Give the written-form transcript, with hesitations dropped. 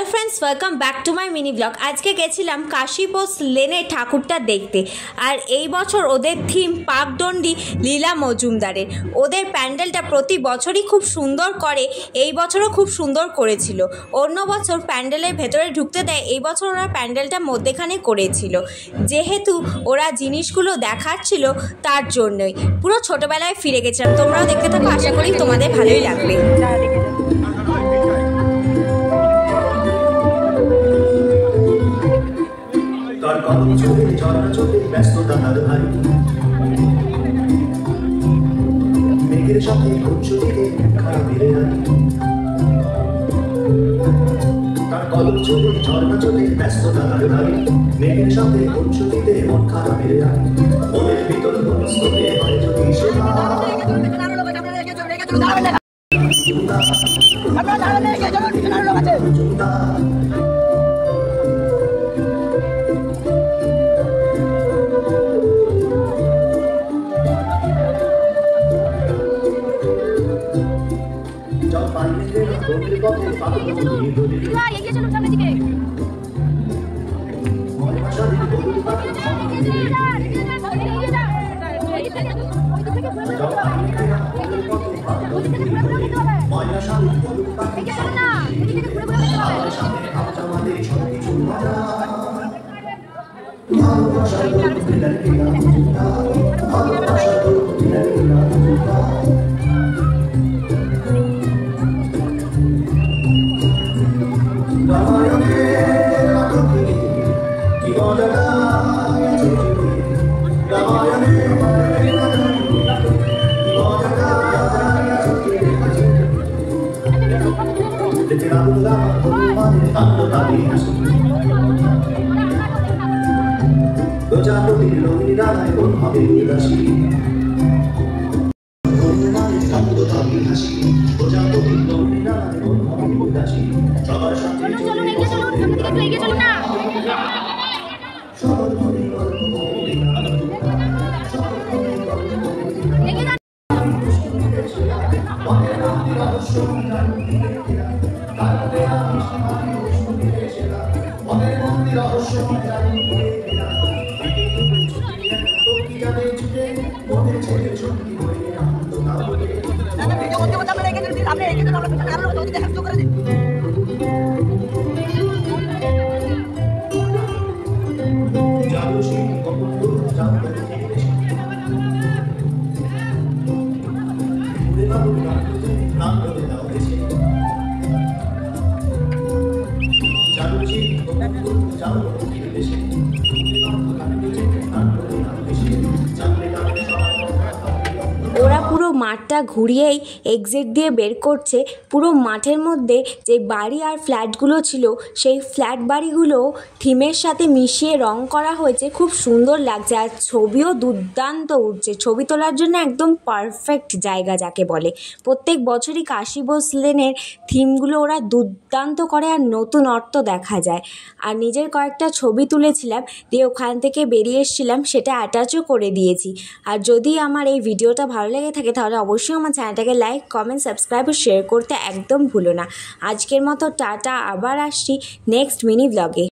Hello friends, welcome back to my mini blog. আজকে গেছিলাম কাশী বোস লেনে ঠাকুরটা দেখতে। আর এই বছর ওদের থিম পাকডন্ডি লীলা মজুমদারের। ওদের প্যান্ডেলটা প্রতি বছরই খুব সুন্দর করে, এই বছরও খুব সুন্দর করেছিল। অন্য বছর প্যান্ডেলের ভেতরে ঢুকতে দেয়, এই বছর ওরা প্যান্ডেলটা মধ্যেখানে করেছিল। যেহেতু ওরা জিনিসগুলো দেখাচ্ছিল তার জন্যই পুরো ছোটোবেলায় ফিরে গেছিলাম। তোমরাও দেখতে থাকো, আশা করি তোমাদের ভালোই লাগবে। মেঘের সাথে খুনসুটিতে খারাপ বেড়ে যায়, তার কলম চলে ঝর্ণা চলে ব্যস্ততা তার ভারী। মেঘের সাথে খুনসুটিতে মন খারাপ বেড়ে যায়, মনের ভিতর মনস্ততে হয় যদি সেবা। ওরা পুরো মাঠটা ঘুরিয়েই এক্সিট দিয়ে বের করছে। পুরো মাঠের মধ্যে যে বাড়ি আর ফ্ল্যাটগুলো ছিল, সেই ফ্ল্যাট বাড়িগুলো থিমের সাথে মিশিয়ে রং করা হয়েছে, খুব সুন্দর লাগছে। আর ছবিও দুর্দান্ত উঠছে, ছবি তোলার জন্য একদম পারফেক্ট জায়গা যাকে বলে। প্রত্যেক বছরই কাশী বোস লেনের থিমগুলো ওরা দুর্দান্ত করে আর নতুন অর্থ দেখা যায়। আর নিজের কয়েকটা ছবি তুলেছিলাম, দিয়ে ওখান থেকে বেরিয়ে এসেছিলাম, সেটা অ্যাটাচও করে দিয়েছি। আর যদি আমার এই ভিডিওটা ভালো লেগে থাকে তাহলে অবশ্যই আমার চ্যানেলটাকে লাইক, কমেন্ট, সাবস্ক্রাইব ও শেয়ার করতে একদম ভুলো না। আজকের মতো টাটা, আবার আসছি নেক্সট মিনি ব্লগে।